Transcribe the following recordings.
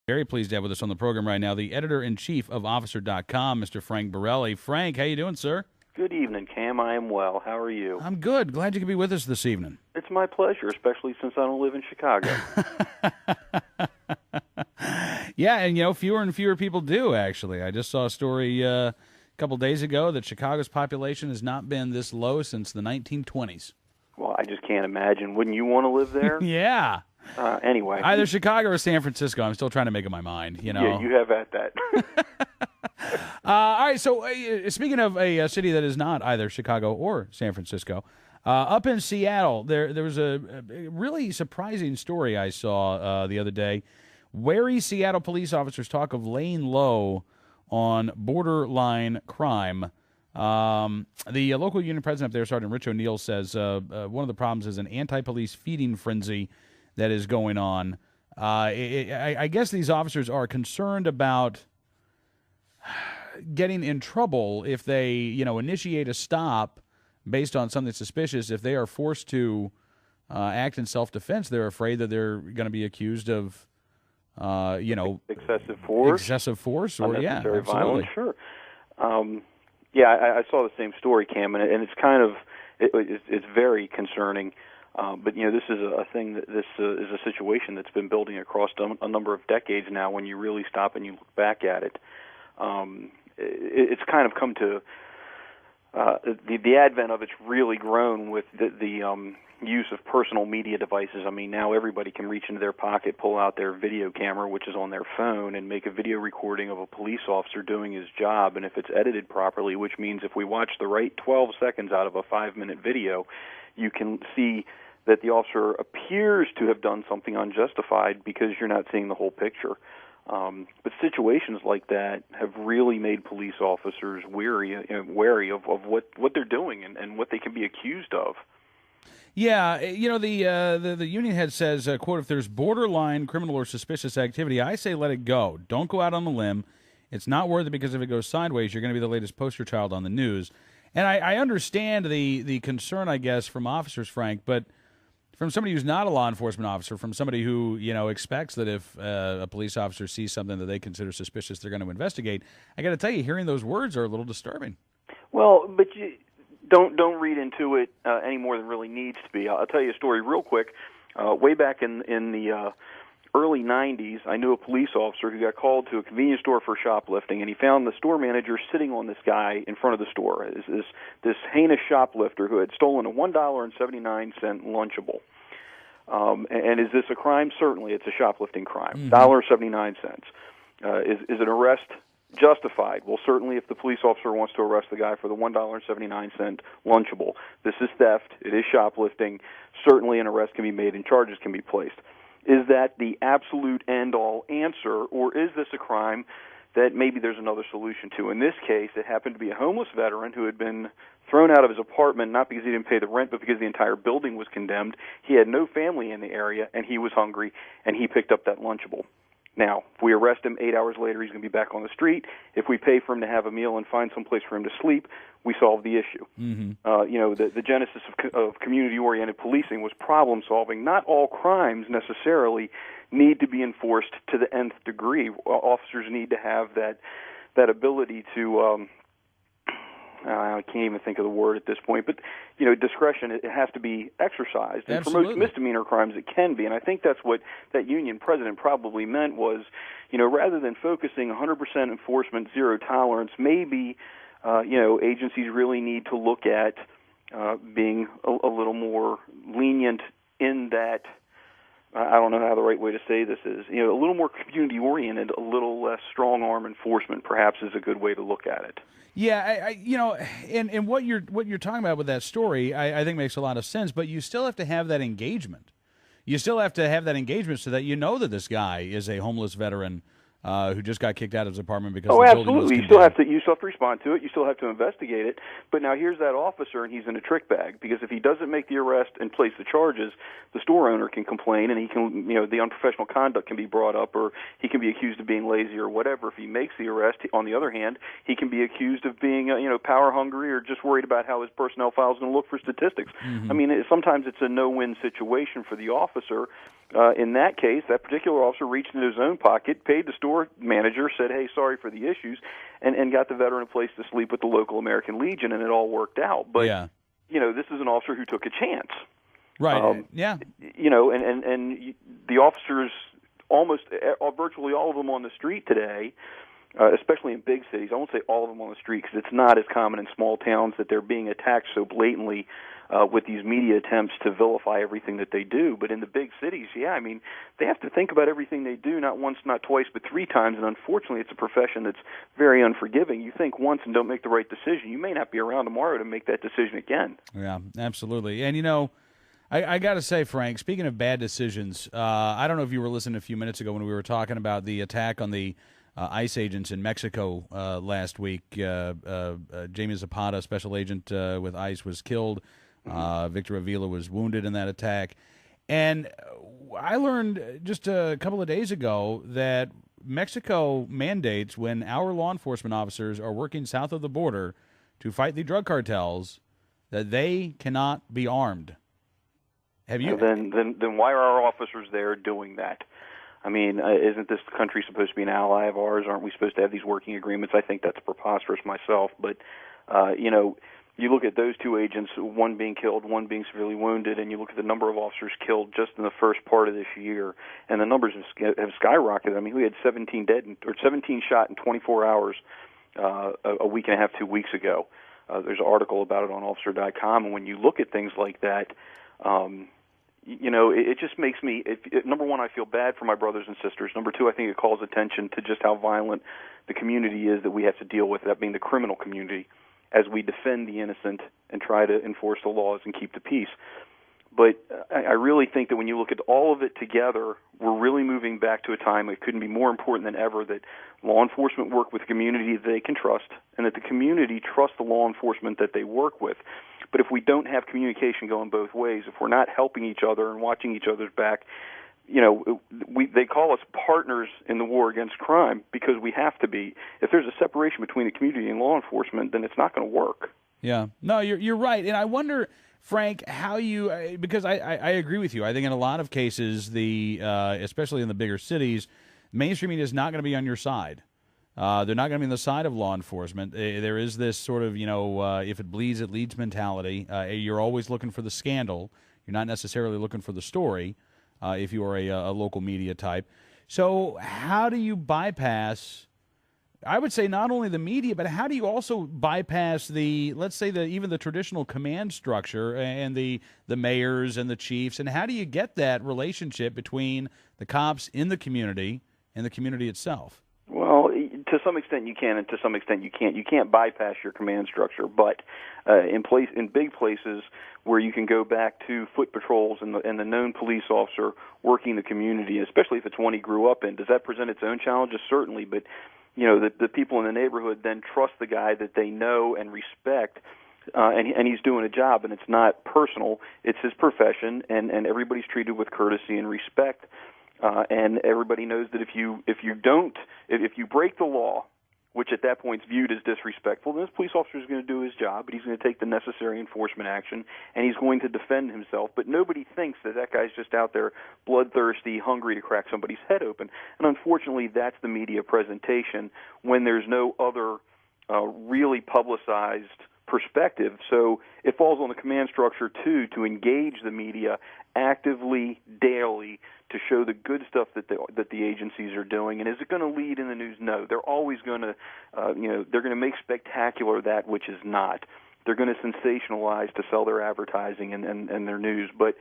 Very pleased to have with us on the program right now the editor-in-chief of Officer.com, Mr. Frank Borelli. Frank, how you doing, sir? Good evening, Cam. I am well. How are you? I'm good. Glad you could be with us this evening. It's my pleasure, especially since I don't live in Chicago. Yeah, and fewer and fewer people do, actually. I just saw a story a couple days ago that Chicago's population has not been this low since the 1920s. Well, I just can't imagine. Wouldn't you want to live there? Yeah. Anyway. Either Chicago or San Francisco. I'm still trying to make up my mind, Yeah, you have at that. All right, so speaking of a city that is not either Chicago or San Francisco, up in Seattle, there was a really surprising story I saw the other day. Wary Seattle police officers talk of laying low on borderline crime. The local union president up there, Sergeant Rich O'Neill, says one of the problems is an anti-police feeding frenzy that is going on. I guess these officers are concerned about getting in trouble if they, initiate a stop based on something suspicious. If they are forced to act in self-defense, they're afraid that they're going to be accused of, excessive force. Excessive force, or unnecessary violence. Sure. I saw the same story, Cam, and it's kind of it's very concerning. But this is a thing that this is a situation that's been building across a number of decades now. When you really stop and you look back at it, it's kind of come to the advent of it's really grown with the use of personal media devices. I mean, now everybody can reach into their pocket, pull out their video camera, which is on their phone, and make a video recording of a police officer doing his job. And if it's edited properly, which means if we watch the right 12 seconds out of a 5-minute video, you can see that the officer appears to have done something unjustified because you're not seeing the whole picture. But situations like that have really made police officers wary of what they're doing and what they can be accused of. Yeah, the union head says, quote, if there's borderline criminal or suspicious activity, I say let it go. Don't go out on the limb. It's not worth it because if it goes sideways, you're going to be the latest poster child on the news. And I understand the concern, I guess, from officers, Frank, but from somebody who's not a law enforcement officer, from somebody who, expects that if a police officer sees something that they consider suspicious, they're going to investigate, I got to tell you, hearing those words are a little disturbing. Well, but you don't read into it any more than really needs to be. I'll tell you a story real quick. Way back in the early 90s, I knew a police officer who got called to a convenience store for shoplifting, and he found the store manager sitting on this guy in front of the store, this heinous shoplifter who had stolen a $1.79 Lunchable. And is this a crime? Certainly, it's a shoplifting crime. $1.79. Is an arrest justified? Well, certainly if the police officer wants to arrest the guy for the $1.79 Lunchable. This is theft. It is shoplifting. Certainly an arrest can be made and charges can be placed. Is that the absolute end-all answer, or is this a crime that maybe there's another solution to? In this case, it happened to be a homeless veteran who had been thrown out of his apartment, not because he didn't pay the rent, but because the entire building was condemned. He had no family in the area, and he was hungry, and he picked up that Lunchable. Now, if we arrest him 8 hours later, he's going to be back on the street. If we pay for him to have a meal and find some place for him to sleep, we solve the issue. The genesis of community-oriented policing was problem-solving. Not all crimes necessarily need to be enforced to the nth degree. Officers need to have that ability to I can't even think of the word at this point, but discretion, it has to be exercised. And Absolutely. for most misdemeanor crimes, it can be. And I think that's what that union president probably meant was, rather than focusing 100% enforcement, zero tolerance, maybe agencies really need to look at being a little more lenient in that. I don't know how the right way to say this is. A little more community-oriented, a little less strong-arm enforcement, perhaps, is a good way to look at it. Yeah, and what you're talking about with that story, I think makes a lot of sense. But you still have to have that engagement. You still have to have that engagement so that you know that this guy is a homeless veteran who just got kicked out of his apartment because the building was absolutely. You still have to respond to it. You still have to investigate it. But now here's that officer, and he's in a trick bag because if he doesn't make the arrest and place the charges, the store owner can complain, and he can, the unprofessional conduct can be brought up, or he can be accused of being lazy or whatever. If he makes the arrest, on the other hand, he can be accused of being, power hungry or just worried about how his personnel file is going to look for statistics. I mean, sometimes it's a no-win situation for the officer. In that case, that particular officer reached into his own pocket, paid the store manager, said, "Hey, sorry for the issues," and got the veteran a place to sleep with the local American Legion, and it all worked out. But Yeah. this is an officer who took a chance. Right. Yeah. And the officers, virtually all of them on the street today, especially in big cities. I won't say all of them on the street because it's not as common in small towns that they're being attacked so blatantly with these media attempts to vilify everything that they do. But in the big cities, they have to think about everything they do, not once, not twice, but 3 times. And unfortunately, it's a profession that's very unforgiving. You think once and don't make the right decision, you may not be around tomorrow to make that decision again. Yeah, absolutely. And, I got to say, Frank, speaking of bad decisions, I don't know if you were listening a few minutes ago when we were talking about the attack on the ICE agents in Mexico last week. Jamie Zapata, special agent with ICE, was killed. Victor Avila was wounded in that attack. And I learned just a couple of days ago that Mexico mandates when our law enforcement officers are working south of the border to fight the drug cartels that they cannot be armed. Have you? Then why are our officers there doing that? I mean, isn't this country supposed to be an ally of ours? Aren't we supposed to have these working agreements? I think that's preposterous myself. But, you look at those 2 agents, one being killed, one being severely wounded, and you look at the number of officers killed just in the first part of this year, and the numbers have skyrocketed. I mean, we had 17 shot in 24 hours a week and a half, 2 weeks ago. There's an article about it on officer.com, and when you look at things like that, it just makes me, number one, I feel bad for my brothers and sisters. Number two, I think it calls attention to just how violent the community is that we have to deal with, that being the criminal community, as we defend the innocent and try to enforce the laws and keep the peace. But I really think that when you look at all of it together, we're really moving back to a time it couldn't be more important than ever that law enforcement work with a community that they can trust, and that the community trusts the law enforcement that they work with. But if we don't have communication going both ways, if we're not helping each other and watching each other's back, they call us partners in the war against crime because we have to be. If there's a separation between the community and law enforcement, then it's not going to work. Yeah. No, you're right. And I wonder, Frank, how you, because I agree with you. I think in a lot of cases, especially in the bigger cities, mainstream media is not going to be on your side. They're not going to be on the side of law enforcement. There is this sort of, if it bleeds, it leads mentality. You're always looking for the scandal. You're not necessarily looking for the story if you are a local media type. So how do you bypass, I would say, not only the media, but how do you also bypass let's say even the traditional command structure and the mayors and the chiefs, and how do you get that relationship between the cops in the community and the community itself? Well, to some extent you can, and to some extent you can't. You can't bypass your command structure, but in big places where you can go back to foot patrols and the known police officer working the community, especially if it's one he grew up in, does that present its own challenges? Certainly, but the people in the neighborhood then trust the guy that they know and respect, and he's doing a job, and it's not personal. It's his profession, and everybody's treated with courtesy and respect. And everybody knows that if you break the law, which at that point is viewed as disrespectful, then this police officer is going to do his job, but he's going to take the necessary enforcement action, and he's going to defend himself. But nobody thinks that guy's just out there bloodthirsty, hungry to crack somebody's head open. And unfortunately, that's the media presentation when there's no other really publicized perspective. So it falls on the command structure, too, to engage the media actively, daily, to show the good stuff that the agencies are doing. And is it going to lead in the news? No. They're always going to, they're going to make spectacular that which is not. They're going to sensationalize to sell their advertising and their news. But,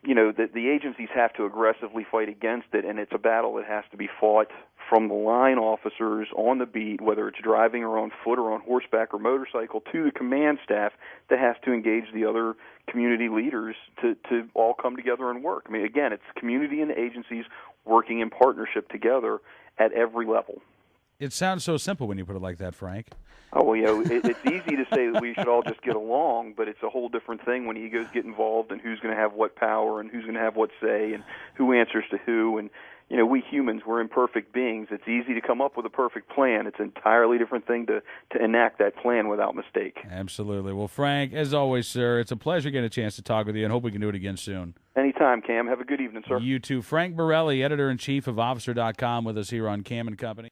the agencies have to aggressively fight against it, and it's a battle that has to be fought from the line officers on the beat, whether it's driving or on foot or on horseback or motorcycle, to the command staff that has to engage the other community leaders to all come together and work. I mean, again, it's community and agencies working in partnership together at every level. It sounds so simple when you put it like that, Frank. Oh, well, it's easy to say that we should all just get along, but it's a whole different thing when egos get involved and who's going to have what power and who's going to have what say and who answers to who. And, we humans, we're imperfect beings. It's easy to come up with a perfect plan. It's an entirely different thing to enact that plan without mistake. Absolutely. Well, Frank, as always, sir, it's a pleasure getting a chance to talk with you, and hope we can do it again soon. Anytime, Cam. Have a good evening, sir. You too. Frank Borelli, editor-in-chief of Officer.com, with us here on Cam and Company.